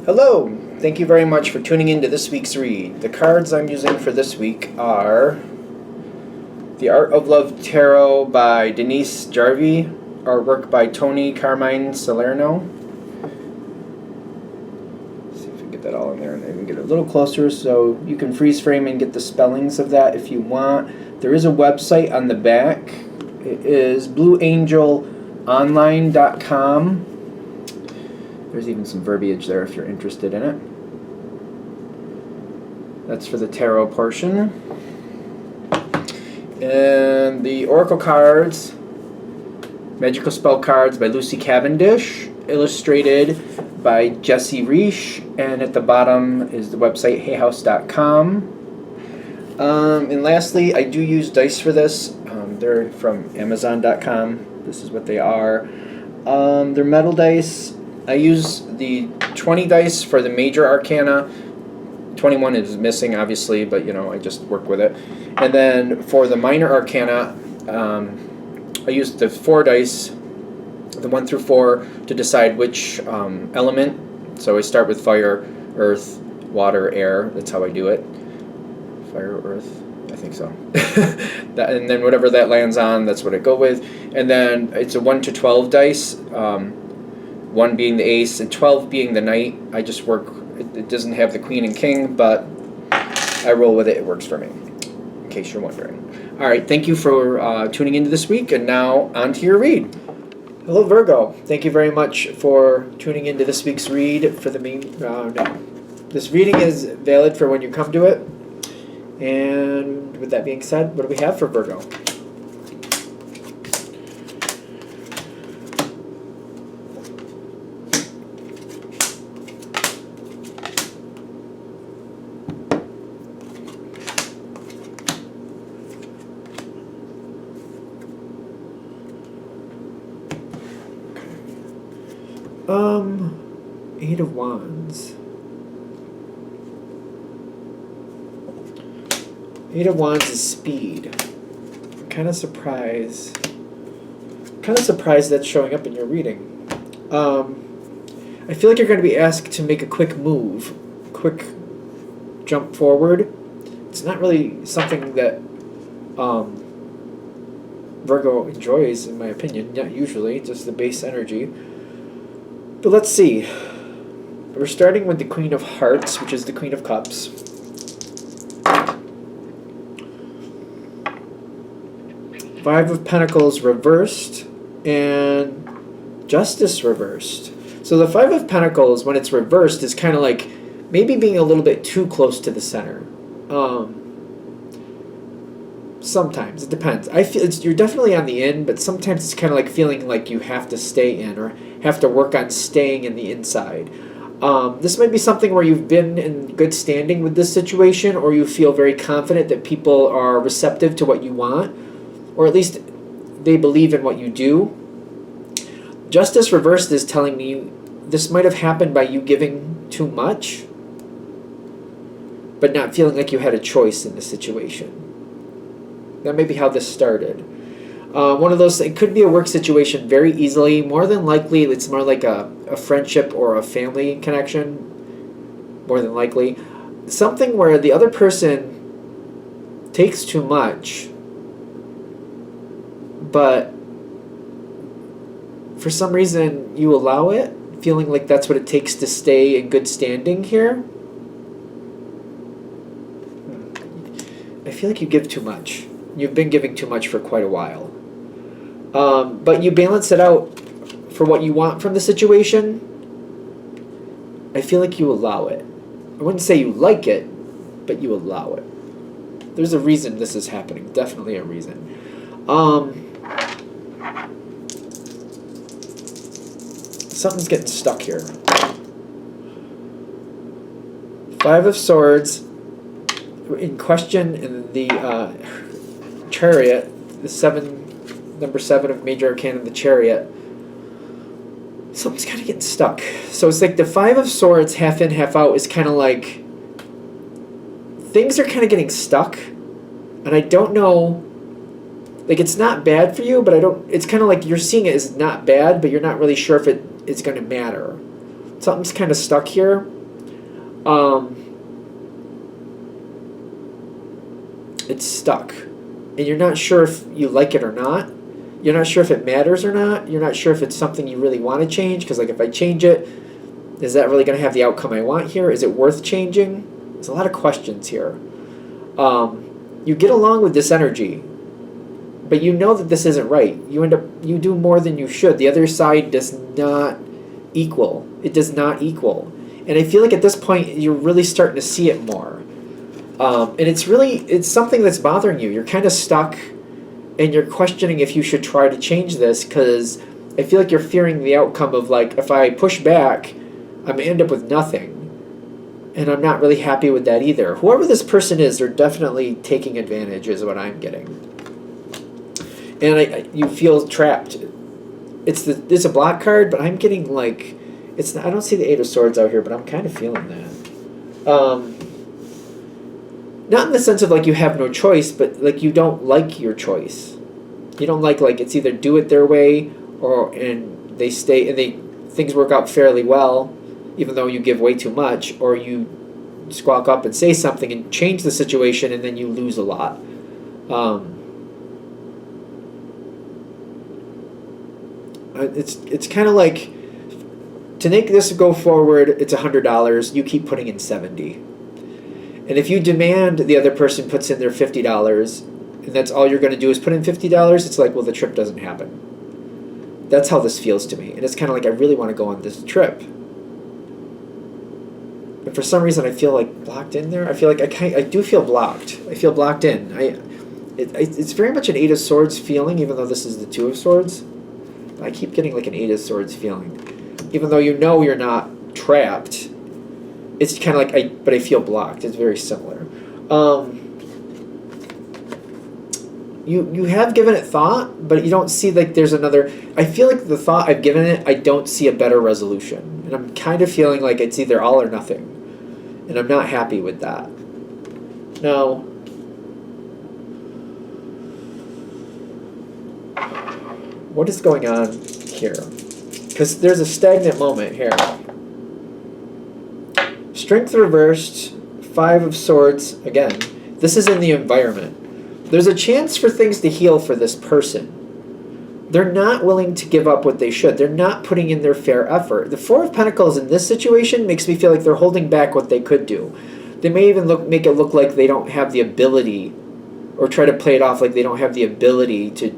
Hello! Thank you very much for tuning in to this week's read. The cards I'm using for this week are The Art of Love Tarot by Denise Jarvie, artwork by Tony Carmine Salerno. See if we can get that all in there and then get it a little closer so you can freeze frame and get the spellings of that if you want. There is a website on the back. It is blueangelonline.com. There's even some verbiage there if you're interested in it. That's for the tarot portion. And the Oracle cards, Magical Spell Cards by Lucy Cavendish, illustrated by Jessie Reish, and at the bottom is the website hayhouse.com. And lastly, I do use dice for this. They're from amazon.com. This is what they are. They're metal dice. I use the 20 dice for the major arcana. 21 is missing, obviously, but I just work with it. And then for the minor arcana, I use the 4 dice, the 1 through 4, to decide which element. So I start with fire, earth, water, air. That's how I do it. Fire, earth, I think so. And then whatever that lands on, that's what I go with. And then it's a 1 to 12 dice. 1 being the ace and 12 being the knight. I just work, it doesn't have the queen and king, but I roll with it. It works for me, in case you're wondering. All right, thank you for tuning into this week, and now on to your read. Hello, Virgo. Thank you very much for tuning into this week's read. For the this reading is valid for when you come to it. And with that being said, what do we have for Virgo? Eight of Wands. Eight of Wands is speed. I'm kind of surprised. That's showing up in your reading. I feel like you're going to be asked to make a quick move, quick jump forward. It's not really something that Virgo enjoys, in my opinion. Not usually, just the base energy. But let's see. We're starting with the Queen of Hearts, which is the Queen of Cups. Five of Pentacles reversed, and Justice reversed. So the Five of Pentacles, when it's reversed, is kind of like maybe being a little bit too close to the center. Sometimes. It depends. I feel you're definitely on the in, but sometimes it's kind of like feeling like you have to stay in or have to work on staying in the inside. This might be something where you've been in good standing with this situation, or you feel very confident that people are receptive to what you want, or at least they believe in what you do. Justice reversed is telling me this might have happened by you giving too much, but not feeling like you had a choice in the situation. That may be how this started. One of those, it could be a work situation very easily. More than likely, it's more like a friendship or a family connection. More than likely. Something where the other person takes too much, but for some reason you allow it, feeling like that's what it takes to stay in good standing here. I feel like you give too much. You've been giving too much for quite a while. But you balance it out for what you want from the situation. I feel like you allow it. I wouldn't say you like it, but you allow it. There's a reason this is happening. Definitely a reason. Something's getting stuck here. Five of Swords in question in the Chariot, number 7 of Major Arcana, the Chariot. Something's kind of getting stuck. So it's like the Five of Swords, half in, half out, is kind of like things are kind of getting stuck, and I don't know. Like, it's not bad for you, but it's kind of like you're seeing it as not bad, but you're not really sure if it's going to matter. Something's kind of stuck here. It's stuck. And you're not sure if you like it or not. You're not sure if it matters or not. You're not sure if it's something you really want to change. Because, like, if I change it, is that really going to have the outcome I want here? Is it worth changing? There's a lot of questions here. You get along with this energy, but you know that this isn't right. You do more than you should. The other side does not equal. It does not equal. And I feel like at this point, you're really starting to see it more. And it's something that's bothering you. You're kind of stuck, and you're questioning if you should try to change this, because I feel like you're fearing the outcome of, like, if I push back, I'm going to end up with nothing. And I'm not really happy with that either. Whoever this person is, they're definitely taking advantage, is what I'm getting. And you feel trapped. It's a block card, but I'm getting, like, I don't see the Eight of Swords out here, but I'm kind of feeling that. Not in the sense of, like, you have no choice, but, like, you don't like your choice. You don't like, it's either do it their way, and things work out fairly well, even though you give way too much, or you squawk up and say something and change the situation, and then you lose a lot. It's kind of like, to make this go forward, it's $100. You keep putting in $70. And if you demand the other person puts in their $50, and that's all you're going to do is put in $50, it's like, well, the trip doesn't happen. That's how this feels to me. And it's kind of like, I really want to go on this trip. But for some reason, I feel like blocked in there. I feel like I do feel blocked. I feel blocked in. It's very much an Eight of Swords feeling, even though this is the Two of Swords. I keep getting like an Eight of Swords feeling. Even though you know you're not trapped, it's kind of like, but I feel blocked. It's very similar. You have given it thought, but you don't see, like, there's another. I feel like the thought I've given it, I don't see a better resolution. And I'm kind of feeling like it's either all or nothing. And I'm not happy with that. Now, what is going on here? Because there's a stagnant moment here. Strength reversed, Five of Swords, again. This is in the environment. There's a chance for things to heal for this person. They're not willing to give up what they should. They're not putting in their fair effort. The Four of Pentacles in this situation makes me feel like they're holding back what they could do. They may even make it look like they don't have the ability, or try to play it off like they don't have the ability to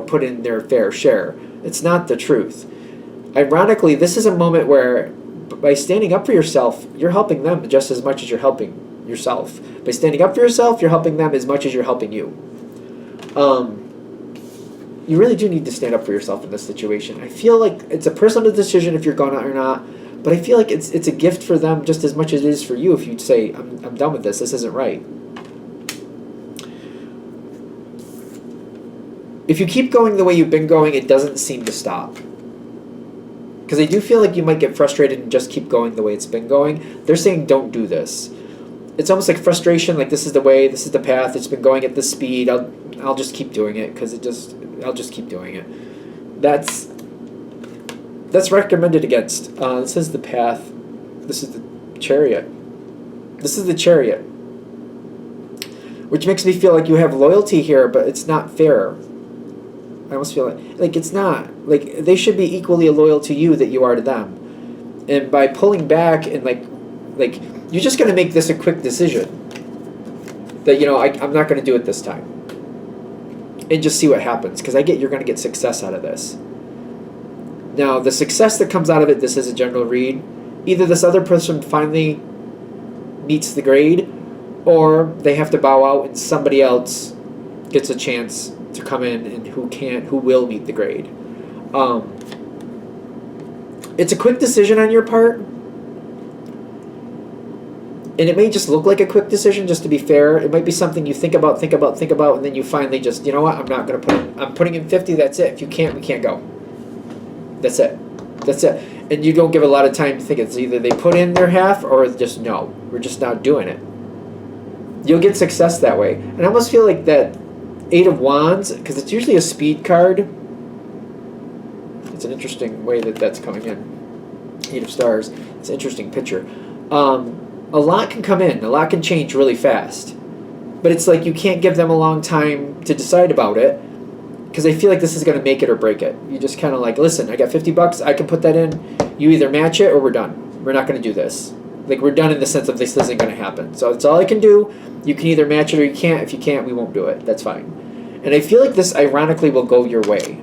put in their fair share. It's not the truth. Ironically, this is a moment where, by standing up for yourself, you're helping them just as much as you're helping yourself. By standing up for yourself, you're helping them as much as you're helping you. You really do need to stand up for yourself in this situation. I feel like it's a personal decision if you're going out or not, but I feel like it's a gift for them just as much as it is for you if you'd say, I'm done with this. This isn't right. If you keep going the way you've been going, it doesn't seem to stop. Because I do feel like you might get frustrated and just keep going the way it's been going. They're saying don't do this. It's almost like frustration, like this is the way, this is the path, it's been going at this speed, I'll just keep doing it because I'll just keep doing it. That's recommended against. This is the path. This is the Chariot. This is the Chariot. Which makes me feel like you have loyalty here, but it's not fair. I almost feel like it's not. Like, they should be equally loyal to you that you are to them. And by pulling back and like you're just going to make this a quick decision. That, I'm not going to do it this time. And just see what happens. Because I get you're going to get success out of this. Now, the success that comes out of it, this is a general read. Either this other person finally meets the grade, or they have to bow out and somebody else gets a chance to come in and who will meet the grade. It's a quick decision on your part. And it may just look like a quick decision, just to be fair. It might be something you think about, and then you finally just, you know what, I'm not going to put in, I'm putting in 50, that's it. If you can't, we can't go. That's it. And you don't give a lot of time to think. It's either they put in their half or just no, we're just not doing it. You'll get success that way. And I almost feel like that Eight of Wands, because it's usually a speed card. It's an interesting way that that's coming in. Eight of Stars. It's an interesting picture. A lot can come in. A lot can change really fast. But it's like you can't give them a long time to decide about it because they feel like this is going to make it or break it. You just kind of like, listen, I got $50. I can put that in. You either match it or we're done. We're not going to do this. Like, we're done in the sense of this isn't going to happen. So that's all I can do. You can either match it or you can't. If you can't, we won't do it. That's fine. And I feel like this ironically will go your way,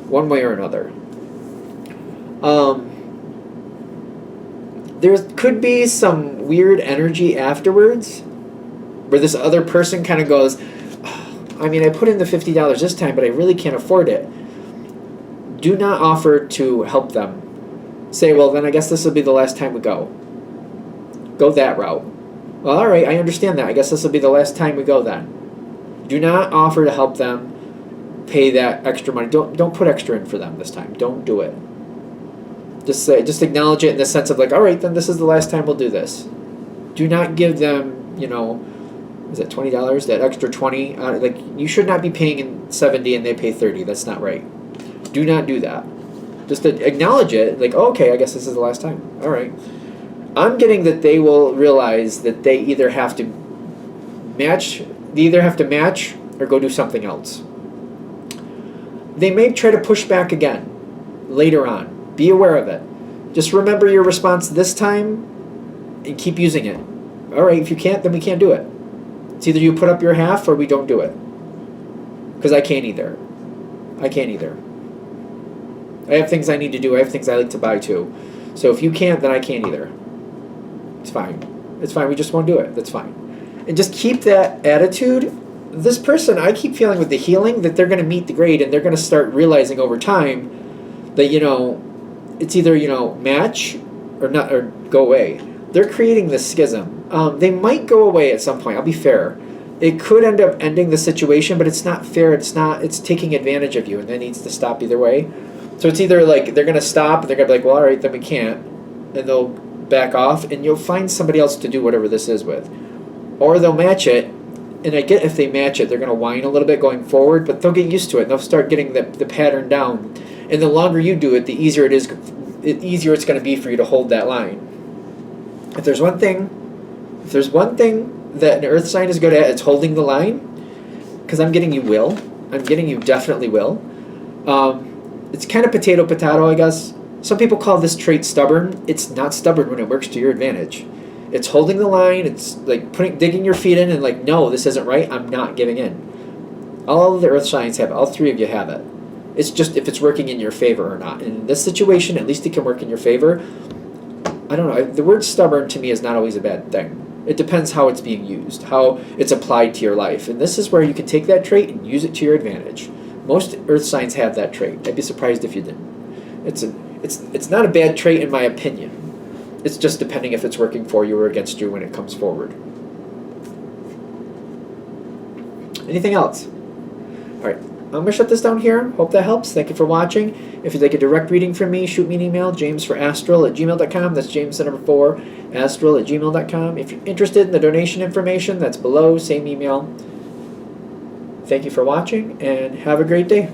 one way or another. There could be some weird energy afterwards where this other person kind of goes, oh, I mean, I put in the $50 this time, but I really can't afford it. Do not offer to help them. Say, well, then I guess this will be the last time we go. Go that route. Well, all right, I understand that. I guess this will be the last time we go then. Do not offer to help them pay that extra money. Don't put extra in for them this time. Don't do it. Just acknowledge it in the sense of like, all right, then this is the last time we'll do this. Do not give them, is it $20? That extra 20? Like, you should not be paying in 70 and they pay 30. That's not right. Do not do that. Just to acknowledge it, like, oh, okay, I guess this is the last time. All right. I'm getting that they will realize that they either have to match or go do something else. They may try to push back again later on. Be aware of it. Just remember your response this time and keep using it. All right, if you can't, then we can't do it. It's either you put up your half or we don't do it. Because I can't either. I have things I need to do. I have things I like to buy too. So if you can't, then I can't either. It's fine. It's fine. We just won't do it. That's fine. And just keep that attitude. This person, I keep feeling with the healing that they're going to meet the grade and they're going to start realizing over time that, it's either, match or not, or go away. They're creating this schism. They might go away at some point. I'll be fair. It could end up ending the situation, but it's not fair. It's taking advantage of you, and that needs to stop either way. So it's either like they're going to stop, and they're going to be like, well, all right, then we can't. And they'll back off, and you'll find somebody else to do whatever this is with. Or they'll match it, and I get if they match it, they're going to whine a little bit going forward, but they'll get used to it, and they'll start getting the pattern down. And the longer you do it, the easier it's going to be for you to hold that line. If there's one thing that an earth sign is good at, it's holding the line. Because I'm getting you will. I'm getting you definitely will. It's kind of potato, I guess. Some people call this trait stubborn. It's not stubborn when it works to your advantage. It's holding the line. It's like digging your feet in and like, no, this isn't right. I'm not giving in. All of the earth signs have it. All three of you have it. It's just if it's working in your favor or not. And in this situation, at least it can work in your favor. I don't know. The word stubborn to me is not always a bad thing. It depends how it's being used, how it's applied to your life. And this is where you can take that trait and use it to your advantage. Most earth signs have that trait. I'd be surprised if you didn't. It's not a bad trait in my opinion. It's just depending if it's working for you or against you when it comes forward. Anything else? All right. I'm going to shut this down here. Hope that helps. Thank you for watching. If you'd like a direct reading from me, shoot me an email, jamesforastral@gmail.com. That's James, the number 4, astral@gmail.com. If you're interested in the donation information, that's below, same email. Thank you for watching, and have a great day.